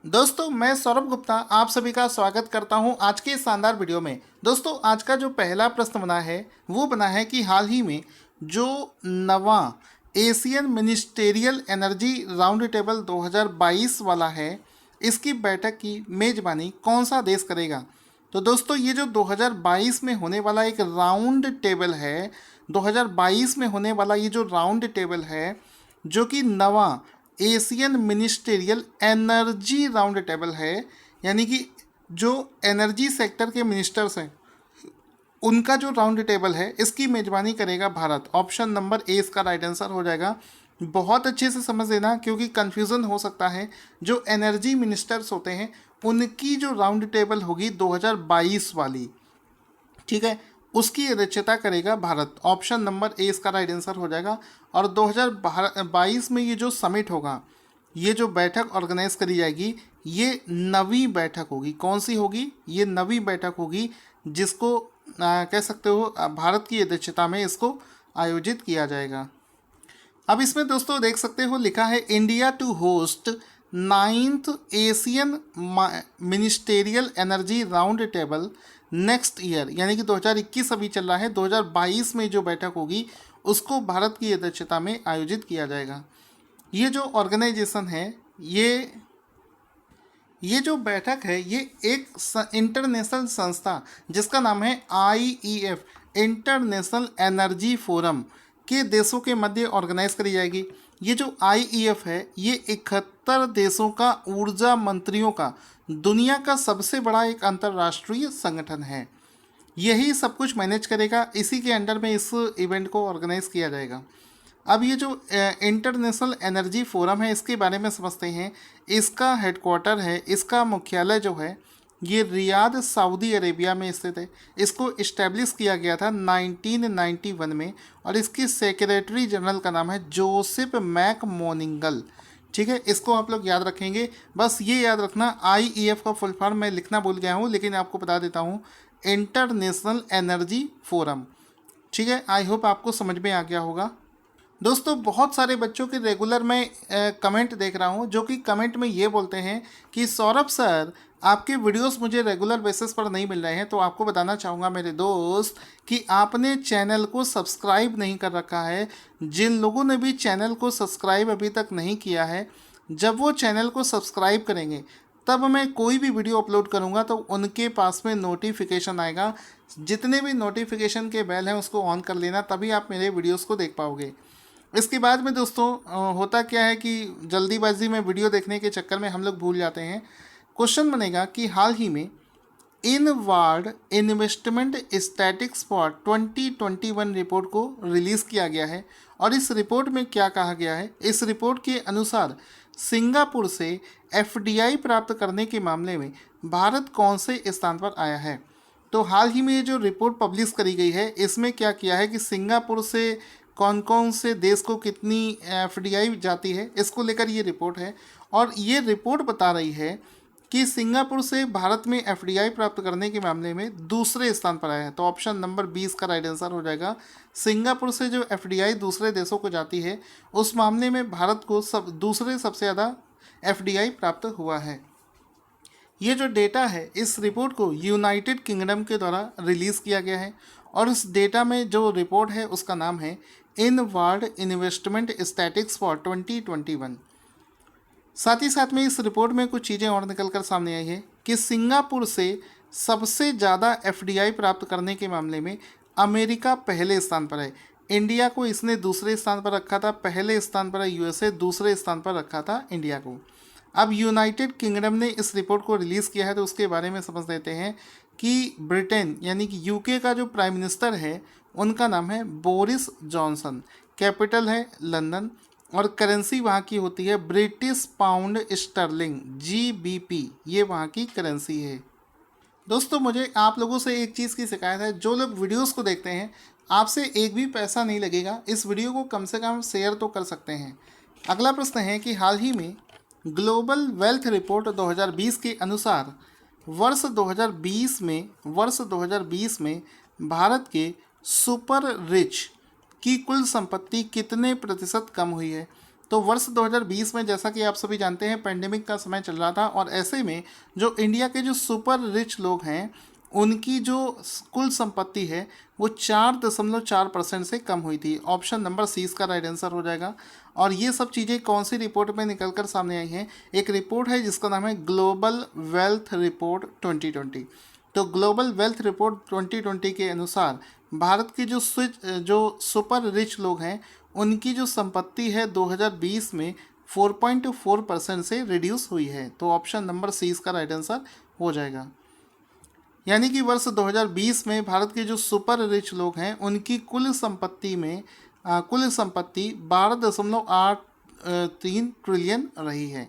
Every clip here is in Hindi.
दोस्तों मैं सौरभ गुप्ता आप सभी का स्वागत करता हूं आज के इस शानदार वीडियो में। दोस्तों आज का जो पहला प्रश्न बना है वो बना है कि हाल ही में जो नवा Asian ministerial energy round table 2022 वाला है, इसकी बैठक की मेजबानी कौन सा देश करेगा। तो दोस्तों ये जो 2022 में होने वाला एक राउंड टेबल है, 2022 में होने वाला ये जो राउंड टेबल है जो कि नवा Asian ministerial energy round table है, यानी कि जो एनर्जी सेक्टर के मिनिस्टर्स हैं उनका जो राउंड टेबल है इसकी मेजबानी करेगा भारत। ऑप्शन नंबर ए इसका राइट आंसर हो जाएगा। बहुत अच्छे से समझ लेना क्योंकि कन्फ्यूज़न हो सकता है। जो एनर्जी मिनिस्टर्स होते हैं उनकी जो राउंड टेबल होगी 2022 वाली, ठीक है, उसकी अध्यक्षता करेगा भारत। ऑप्शन नंबर ए इसका राइट आंसर हो जाएगा। और 2022 में ये जो समिट होगा, ये जो बैठक ऑर्गेनाइज करी जाएगी, ये नवी बैठक होगी। कौन सी होगी? ये नवी बैठक होगी जिसको कह सकते हो भारत की अध्यक्षता में इसको आयोजित किया जाएगा। अब इसमें दोस्तों देख सकते हो लिखा है India to host 9th Asian ministerial energy round table next year, यानी कि 2021 अभी चल रहा है, 2022 में जो बैठक होगी उसको भारत की अध्यक्षता में आयोजित किया जाएगा। ये जो ऑर्गेनाइजेशन है, ये जो बैठक है, ये एक इंटरनेशनल संस्था जिसका नाम है IEF इंटरनेशनल एनर्जी फोरम के देशों के मध्य ऑर्गेनाइज करी जाएगी। ये जो IEF है ये 71 देशों का ऊर्जा मंत्रियों का दुनिया का सबसे बड़ा एक अंतर्राष्ट्रीय संगठन है। यही सब कुछ मैनेज करेगा, इसी के अंडर में इस इवेंट को ऑर्गेनाइज किया जाएगा। अब ये जो इंटरनेशनल एनर्जी फोरम है इसके बारे में समझते हैं। इसका हेडक्वार्टर है, इसका मुख्यालय जो है ये रियाद सऊदी अरेबिया में स्थित है। इसको इस्टेब्लिश किया गया था 1991 में और इसकी सेक्रेटरी जनरल का नाम है जोसेफ मैक मोनिंगल। ठीक है, इसको आप लोग याद रखेंगे। बस ये याद रखना, IEF का फुल फॉर्म मैं लिखना भूल गया हूँ लेकिन आपको बता देता हूँ, इंटरनेशनल एनर्जी फोरम। ठीक है, आई होप आपको समझ में आ गया होगा। दोस्तों बहुत सारे बच्चों के रेगुलर मैं कमेंट देख रहा हूँ जो कि कमेंट में ये बोलते हैं कि सौरभ सर आपके वीडियोस मुझे रेगुलर बेसिस पर नहीं मिल रहे हैं। तो आपको बताना चाहूँगा मेरे दोस्त कि आपने चैनल को सब्सक्राइब नहीं कर रखा है। जिन लोगों ने भी चैनल को सब्सक्राइब अभी तक नहीं किया है, जब वो चैनल को सब्सक्राइब करेंगे तब मैं कोई भी वीडियो अपलोड करूँगा तो उनके पास में नोटिफिकेशन आएगा। जितने भी नोटिफिकेशन के बेल हैं उसको ऑन कर लेना, तभी आप मेरे वीडियोज़ को देख पाओगे। इसके बाद में दोस्तों होता क्या है कि जल्दीबाजी में वीडियो देखने के चक्कर में हम लोग भूल जाते हैं। क्वेश्चन बनेगा कि हाल ही में inward investment statics for 2021 report को रिलीज़ किया गया है और इस रिपोर्ट में क्या कहा गया है। इस रिपोर्ट के अनुसार सिंगापुर से FDI प्राप्त करने के मामले में भारत कौन से स्थान पर आया है। तो हाल ही में ये जो रिपोर्ट पब्लिश करी गई है इसमें क्या किया है कि सिंगापुर से कौन कौन से देश को कितनी FDI जाती है, इसको लेकर ये रिपोर्ट है। और ये रिपोर्ट बता रही है कि सिंगापुर से भारत में FDI प्राप्त करने के मामले में दूसरे स्थान पर आया है। तो ऑप्शन नंबर 20 का राइट आंसर हो जाएगा। सिंगापुर से जो FDI दूसरे देशों को जाती है उस मामले में भारत को दूसरे सबसे ज़्यादा FDI प्राप्त हुआ है। ये जो डेटा है इस रिपोर्ट को यूनाइटेड किंगडम के द्वारा रिलीज़ किया गया है और इस डेटा में जो रिपोर्ट है उसका नाम है इनवार्ड इन्वेस्टमेंट स्टैटिक्स फॉर 2021। साथ ही साथ में इस रिपोर्ट में कुछ चीज़ें और निकल कर सामने आई है कि सिंगापुर से सबसे ज़्यादा FDI प्राप्त करने के मामले में अमेरिका पहले स्थान पर है। इंडिया को इसने दूसरे स्थान पर रखा था, पहले स्थान पर है USA, दूसरे स्थान पर रखा था इंडिया को। अब यूनाइटेड किंगडम ने इस रिपोर्ट को रिलीज़ किया है तो उसके बारे में समझ लेते हैं कि ब्रिटेन यानी कि UK का जो प्राइम मिनिस्टर है उनका नाम है बोरिस जॉनसन, कैपिटल है लंदन और करेंसी वहाँ की होती है ब्रिटिश पाउंड स्टर्लिंग GBP, ये वहाँ की करेंसी है। दोस्तों मुझे आप लोगों से एक चीज़ की शिकायत है, जो लोग वीडियोस को देखते हैं आपसे एक भी पैसा नहीं लगेगा, इस वीडियो को कम से कम शेयर तो कर सकते हैं। अगला प्रश्न है कि हाल ही में ग्लोबल वेल्थ रिपोर्ट 2020 के अनुसार वर्ष 2020 में भारत के सुपर रिच की कुल संपत्ति कितने प्रतिशत कम हुई है। तो वर्ष 2020 में जैसा कि आप सभी जानते हैं पेंडेमिक का समय चल रहा था और ऐसे में जो इंडिया के जो सुपर रिच लोग हैं उनकी जो कुल संपत्ति है वो 4.4% से कम हुई थी। ऑप्शन नंबर सी इसका राइट आंसर हो जाएगा। और ये सब चीज़ें कौन सी रिपोर्ट में निकल कर सामने आई हैं? एक रिपोर्ट है जिसका नाम है ग्लोबल वेल्थ रिपोर्ट 2020। तो ग्लोबल वेल्थ रिपोर्ट 2020 के अनुसार भारत के जो सुपर रिच लोग हैं उनकी जो संपत्ति है 2020 में 4.4% से रिड्यूस हुई है। तो ऑप्शन नंबर सी इसका राइट आंसर हो जाएगा। यानी कि वर्ष 2020 में भारत के जो सुपर रिच लोग हैं उनकी कुल संपत्ति 12.83 ट्रिलियन रही है।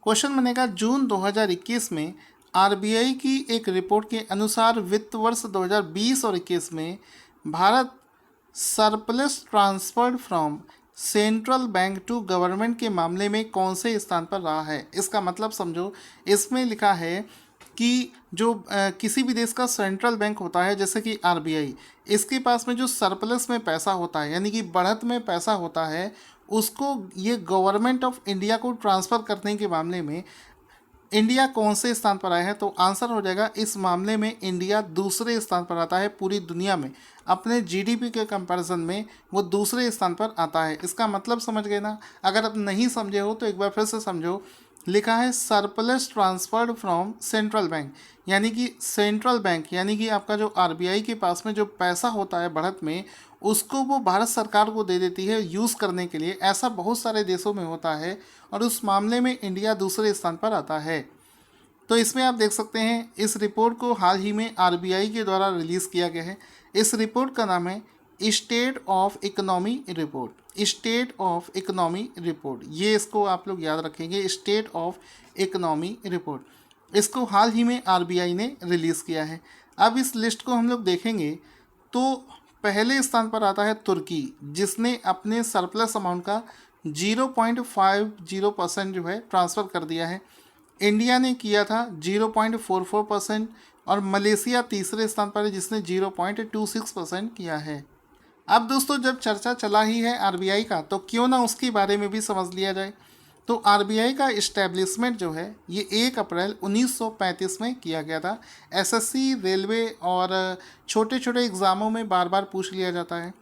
क्वेश्चन बनेगा जून 2021 में आरबीआई की एक रिपोर्ट के अनुसार वित्त वर्ष 2020 और 21 में Bharat surplus transferred from central bank to government के मामले में कौन से स्थान पर रहा है? इसका मतलब समझो, इसमें लिखा है कि जो किसी भी देश का सेंट्रल बैंक होता है जैसे कि आरबीआई, इसके पास में जो सरप्लस में पैसा होता है यानी कि बढ़त में पैसा होता है उसको ये गवर्नमेंट ऑफ इंडिया को ट्रांसफ़र करने के मामले में इंडिया कौन से स्थान पर आया है? तो आंसर हो जाएगा इस मामले में इंडिया दूसरे स्थान पर आता है पूरी दुनिया में। अपने जीडीपी के कंपैरिजन में वो दूसरे स्थान पर आता है। इसका मतलब समझ गए ना? अगर आप नहीं समझे हो तो एक बार फिर से समझो। लिखा है surplus transferred from central bank, यानी कि सेंट्रल बैंक यानी कि आपका जो आरबीआई के पास में जो पैसा होता है बढ़त में उसको वो भारत सरकार को दे देती है यूज़ करने के लिए। ऐसा बहुत सारे देशों में होता है और उस मामले में इंडिया दूसरे स्थान पर आता है। तो इसमें आप देख सकते हैं इस रिपोर्ट को हाल ही में आरबीआई के द्वारा रिलीज़ किया गया है। इस रिपोर्ट का नाम है state of economy report. State of economy report, ये इसको आप लोग याद रखेंगे, स्टेट ऑफ इकोनॉमी रिपोर्ट। इसको हाल ही में आरबीआई ने रिलीज़ किया है। अब इस लिस्ट को हम लोग देखेंगे तो पहले स्थान पर आता है तुर्की, जिसने अपने सरप्लस अमाउंट का 0.50% जो है ट्रांसफ़र कर दिया है। इंडिया ने किया था 0.44% और मलेशिया तीसरे स्थान पर है जिसने 0.26% किया है। अब दोस्तों जब चर्चा चला ही है आरबीआई का तो क्यों ना उसके बारे में भी समझ लिया जाए। तो आरबीआई का इस्टेब्लिशमेंट जो है ये 1 अप्रैल 1935 में किया गया था। एसएससी, रेलवे और छोटे छोटे एग्ज़ामों में बार बार पूछ लिया जाता है।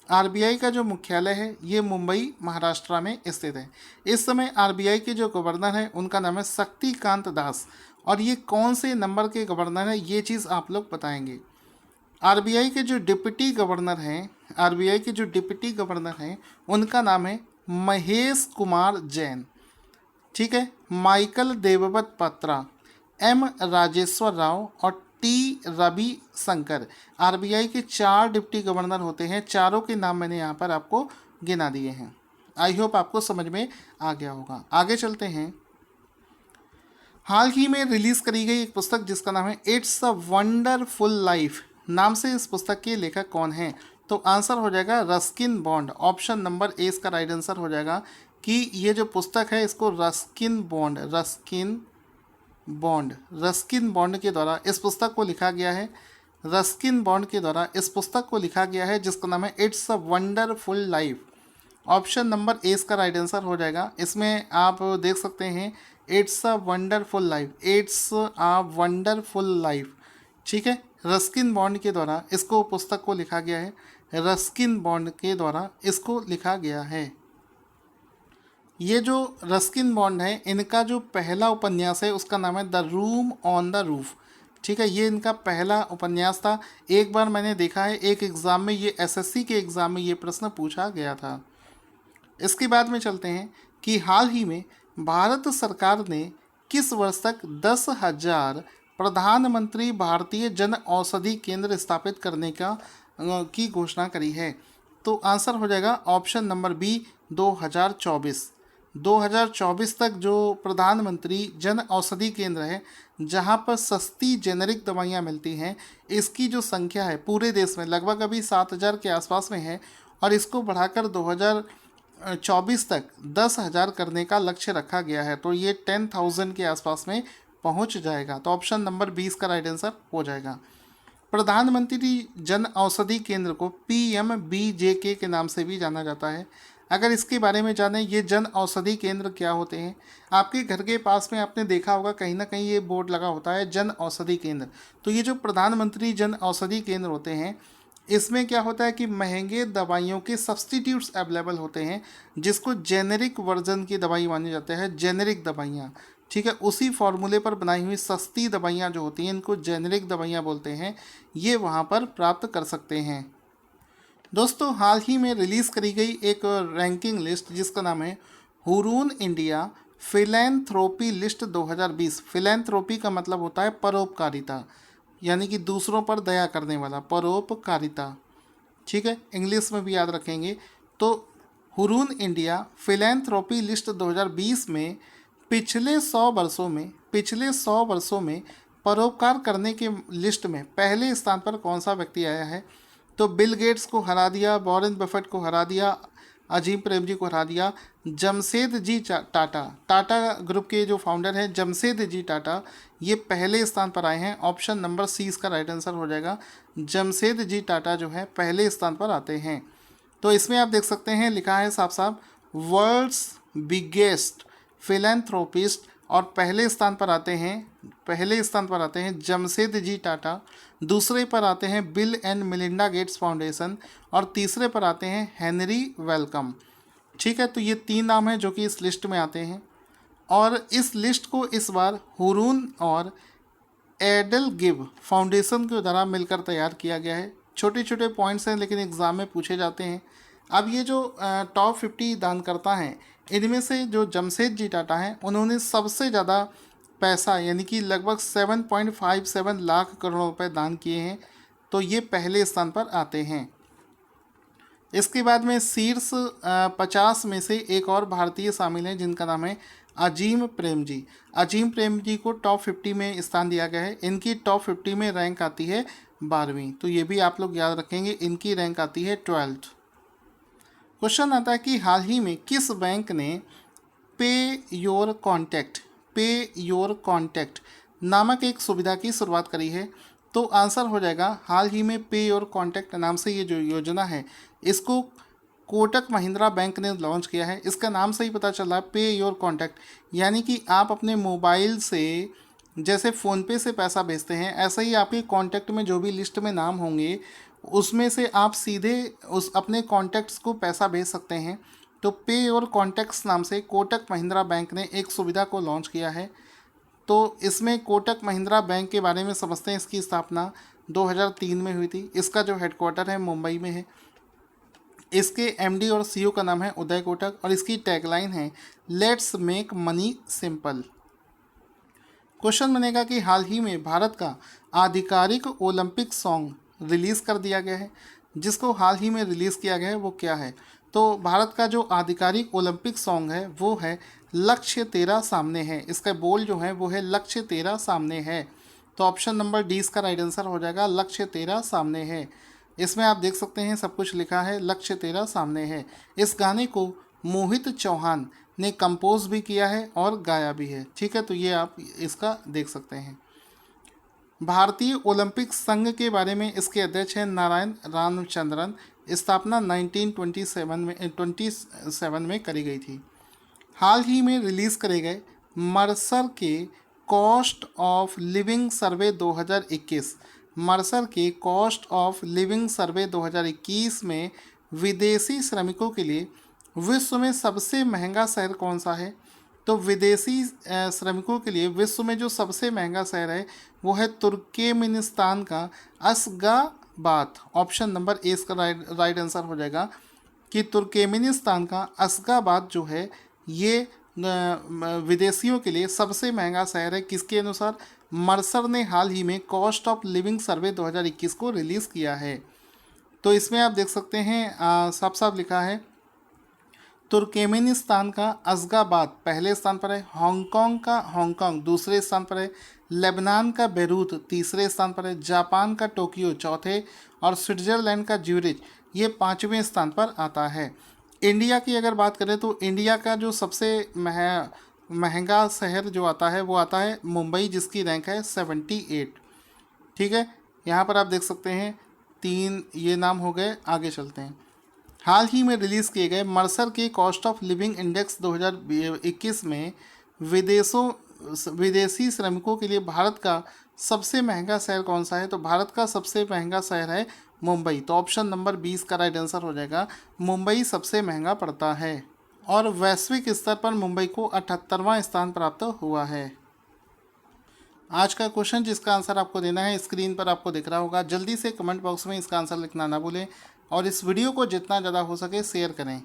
आरबीआई का जो मुख्यालय है ये मुंबई महाराष्ट्र में स्थित है। इस समय आरबीआई के जो गवर्नर हैं उनका नाम है शक्तिकांत दास और ये कौन से नंबर के गवर्नर हैं ये चीज़ आप लोग बताएंगे। आरबीआई के जो डिप्टी गवर्नर हैं उनका नाम है महेश कुमार जैन, ठीक है, माइकल देवव्रत पत्रा, एम राजेश्वर राव और टी रवि शंकर। आरबीआई के 4 डिप्टी गवर्नर होते हैं। चारों के नाम मैंने यहाँ पर आपको गिना दिए हैं। आई होप आपको समझ में आ गया होगा। आगे चलते हैं। हाल ही में रिलीज़ करी गई एक पुस्तक जिसका नाम है इट्स अ वंडरफुल लाइफ नाम से इस पुस्तक के लेखक कौन हैं? तो आंसर हो जाएगा Ruskin bond. Option number A इसका राइट आंसर हो जाएगा कि ये जो पुस्तक है इसको रस्किन बॉन्ड के द्वारा इस पुस्तक को लिखा गया है। रस्किन बॉन्ड के द्वारा इस पुस्तक को लिखा गया है जिसका नाम है it's a wonderful life. Option number A इसका राइट आंसर हो जाएगा। इसमें आप देख सकते हैं इट्स अ वंडरफुल लाइफ, ठीक है। रस्किन बॉन्ड के द्वारा इसको पुस्तक को लिखा गया है। रस्किन बॉन्ड के द्वारा इसको लिखा गया है। ये जो रस्किन बॉन्ड है इनका जो पहला उपन्यास है उसका नाम है the room on the roof, ठीक है। ये इनका पहला उपन्यास था। एक बार मैंने देखा है एक एग्ज़ाम में ये एसएससी के एग्ज़ाम में ये प्रश्न पूछा गया था। इसके बाद में चलते हैं कि हाल ही में भारत सरकार ने किस वर्ष तक 10,000 प्रधानमंत्री भारतीय जन औषधि केंद्र स्थापित करने की घोषणा करी है? तो आंसर हो जाएगा ऑप्शन नंबर बी 2024 तक जो प्रधानमंत्री जन औषधि केंद्र है जहां पर सस्ती जेनेरिक दवाइयां मिलती हैं, इसकी जो संख्या है पूरे देश में लगभग अभी 7,000 के आसपास में है और इसको बढ़ाकर 2024 तक 10,000 करने का लक्ष्य रखा गया है। तो ये 10,000 के आसपास में पहुंच जाएगा। तो ऑप्शन नंबर 20 का राइट आंसर हो जाएगा। प्रधानमंत्री जन औषधि केंद्र को PMBJK के नाम से भी जाना जाता है। अगर इसके बारे में जानें, ये जन औषधि केंद्र क्या होते हैं। आपके घर के पास में आपने देखा होगा कहीं ना कहीं ये बोर्ड लगा होता है जन औषधि केंद्र। तो ये जो प्रधानमंत्री जन औषधि केंद्र होते हैं, इसमें क्या होता है कि महंगे दवाइयों के सब्सटीट्यूट्स अवेलेबल होते हैं, जिसको जेनेरिक वर्जन की दवाई मानी जाती है, जेनेरिक दवाइयाँ। ठीक है, उसी फॉर्मूले पर बनाई हुई सस्ती दवाइयाँ जो होती हैं, इनको जेनेरिक दवाइयाँ बोलते हैं, ये वहाँ पर प्राप्त कर सकते हैं। दोस्तों, हाल ही में रिलीज़ करी गई एक रैंकिंग लिस्ट जिसका नाम है Hurun India philanthropy list 2020। Philanthropy का मतलब होता है परोपकारिता, यानी कि दूसरों पर दया करने वाला, परोपकारिता। ठीक है, इंग्लिश में भी याद रखेंगे। तो हुरून इंडिया फिलैंथ्रोपी लिस्ट 2020 में पिछले 100 वर्षों में परोपकार करने के लिस्ट में पहले स्थान पर कौन सा व्यक्ति आया है। तो बिल गेट्स को हरा दिया, वॉरेन बफेट को हरा दिया, अजीम प्रेमजी को हरा दिया, जमशेद जी टाटा, टाटा ग्रुप के जो फाउंडर हैं जमशेद जी टाटा, ये पहले स्थान पर आए हैं। ऑप्शन नंबर सी इसका राइट आंसर हो जाएगा। जमशेद जी टाटा जो है पहले स्थान पर आते हैं। तो इसमें आप देख सकते हैं लिखा है साफ साफ वर्ल्ड्स बिगेस्ट फिलैंथ्रोपिस्ट, और पहले स्थान पर आते हैं जमशेद जी टाटा, दूसरे पर आते हैं bill and Melinda Gates foundation, और तीसरे पर आते हैं हेनरी वेलकम। ठीक है, तो ये 3 नाम हैं जो कि इस लिस्ट में आते हैं। और इस लिस्ट को इस बार हुरून और एडल गिव फाउंडेशन के द्वारा मिलकर तैयार किया गया है। छोटे छोटे पॉइंट्स हैं लेकिन एग्ज़ाम में पूछे जाते हैं। अब ये जो टॉप 50 दानकर्ता हैं, इनमें से जो जमशेद जी टाटा हैं, उन्होंने सबसे ज़्यादा पैसा यानी कि लगभग 7.57 लाख करोड़ रुपए दान किए हैं। तो ये पहले स्थान पर आते हैं। इसके बाद में शीर्ष 50 में से एक और भारतीय शामिल हैं जिनका नाम है अजीम प्रेम जी। अजीम प्रेम जी को टॉप 50 में स्थान दिया गया है। इनकी टॉप 50 में रैंक आती है 12वीं। तो ये भी आप लोग याद रखेंगे, इनकी रैंक आती है 12th। क्वेश्चन आता है कि हाल ही में किस बैंक ने पे योर कॉन्टैक्ट नामक एक सुविधा की शुरुआत करी है। तो आंसर हो जाएगा हाल ही में पे योर कॉन्टैक्ट नाम से ये जो योजना है, इसको कोटक महिंद्रा बैंक ने लॉन्च किया है। इसका नाम से ही पता चल रहा है पे योर कॉन्टैक्ट, यानी कि आप अपने मोबाइल से जैसे फ़ोनपे से पैसा भेजते हैं, ऐसा ही आपके कॉन्टैक्ट में जो भी लिस्ट में नाम होंगे उसमें से आप सीधे उस अपने कॉन्टैक्ट्स को पैसा भेज सकते हैं। तो पे योर कॉन्टैक्ट्स नाम से कोटक महिंद्रा बैंक ने एक सुविधा को लॉन्च किया है। तो इसमें कोटक महिंद्रा बैंक के बारे में समझते हैं। इसकी स्थापना 2003 में हुई थी। इसका जो हेडक्वार्टर है मुंबई में है। इसके एमडी और सीईओ का नाम है उदय कोटक, और इसकी टैगलाइन है let's make money simple. Question बनेगा कि हाल ही में भारत का आधिकारिक ओलंपिक सॉन्ग रिलीज़ कर दिया गया है। जिसको हाल ही में रिलीज़ किया गया है वो क्या है। तो भारत का जो आधिकारिक ओलंपिक सॉन्ग है वो है लक्ष्य तेरा सामने है। इसका बोल जो है वो है लक्ष्य तेरा सामने है। तो ऑप्शन नंबर डी इसका राइट आंसर हो जाएगा, लक्ष्य तेरा सामने है। इसमें आप देख सकते हैं सब कुछ लिखा है लक्ष्य तेरा सामने है। इस गाने को मोहित चौहान ने कंपोज भी किया है और गाया भी है। ठीक है, तो ये आप इसका देख सकते हैं। भारतीय ओलंपिक संघ के बारे में इसके अध्यक्ष हैं नारायण रामचंद्रन। स्थापना 1927 में करी गई थी। हाल ही में रिलीज़ करे गए मर्सर के cost of living survey 2021, Mercer के कॉस्ट ऑफ लिविंग सर्वे 2021 में विदेशी श्रमिकों के लिए विश्व में सबसे महंगा शहर कौन सा है। तो विदेशी श्रमिकों के लिए विश्व में जो सबसे महंगा शहर है वो है तुर्कमेनिस्तान का अशगाबाद। ऑप्शन नंबर ए इसका राइट आंसर हो जाएगा कि तुर्कमेनिस्तान का अशगाबाद जो है ये विदेशियों के लिए सबसे महंगा शहर है। किसके अनुसार, मर्सर ने हाल ही में कॉस्ट ऑफ लिविंग सर्वे 2021 को रिलीज़ किया है। तो इसमें आप देख सकते हैं साफ साफ लिखा है तुर्कमेनिस्तान का अशगाबाद पहले स्थान पर है, हांगकांग का हांगकांग दूसरे स्थान पर है, लेबनान का बेरूत तीसरे स्थान पर है, जापान का टोक्यो चौथे, और स्विट्ज़रलैंड का ज्यूरिच ये 5वें स्थान पर आता है। इंडिया की अगर बात करें तो इंडिया का जो सबसे महंगा शहर जो आता है वो आता है मुंबई, जिसकी रैंक है 78। ठीक है, यहाँ पर आप देख सकते हैं 3 ये नाम हो गए। आगे चलते हैं। हाल ही में रिलीज़ किए गए मर्सर के कॉस्ट ऑफ लिविंग इंडेक्स 2021 में विदेशी श्रमिकों के लिए भारत का सबसे महंगा शहर कौन सा है? तो भारत का सबसे महंगा शहर है मुंबई। तो ऑप्शन नंबर 20 का राइट आंसर हो जाएगा, मुंबई सबसे महंगा पड़ता है। और वैश्विक स्तर पर मुंबई को 78वां स्थान प्राप्त हुआ है। आज का क्वेश्चन जिसका आंसर आपको देना है स्क्रीन पर आपको दिख रहा होगा। जल्दी से कमेंट बॉक्स में इसका आंसर लिखना ना भूलें और इस वीडियो को जितना ज़्यादा हो सके शेयर करें।